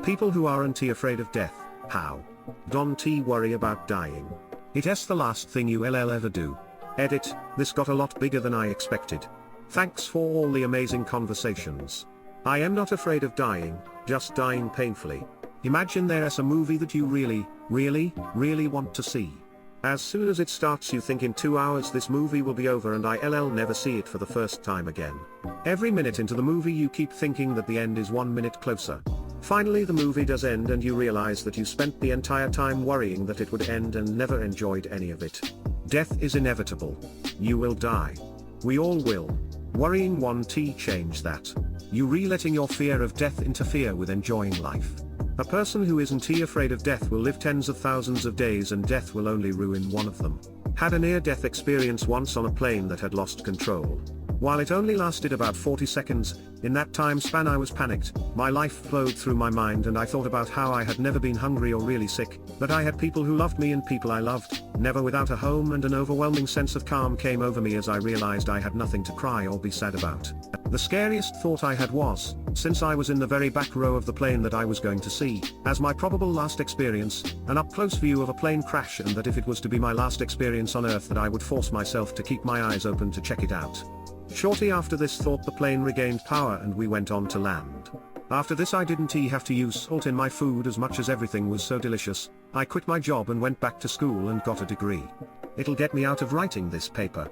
People who aren't afraid of death, how? Don't worry about dying. It's the last thing you'll ever do. Edit, this got a lot bigger than I expected. Thanks for all the amazing conversations. I am not afraid of dying, just dying painfully. Imagine there's a movie that you really want to see. As soon as it starts you think in 2 hours this movie will be over and I'll never see it for the first time again. Every minute into the movie you keep thinking that the end is 1 minute closer. Finally the movie does end and you realize that you spent the entire time worrying that it would end and never enjoyed any of it. Death is inevitable. You will die. We all will. Worrying won't change that. You letting your fear of death interfere with enjoying life. A person who isn't afraid of death will live tens of thousands of days and death will only ruin one of them. Had a near-death experience once on a plane that had lost control. While it only lasted about 40 seconds, in that time span I was panicked, my life flowed through my mind and I thought about how I had never been hungry or really sick, that I had people who loved me and people I loved, never without a home, and an overwhelming sense of calm came over me as I realized I had nothing to cry or be sad about. The scariest thought I had was, since I was in the very back row of the plane that I was going to see, as my probable last experience, an up-close view of a plane crash, and that if it was to be my last experience on Earth that I would force myself to keep my eyes open to check it out. Shortly after this thought the plane regained power and we went on to land. After this I didn't have to use salt in my food as much as everything was so delicious. I quit my job and went back to school and got a degree. It'll get me out of writing this paper.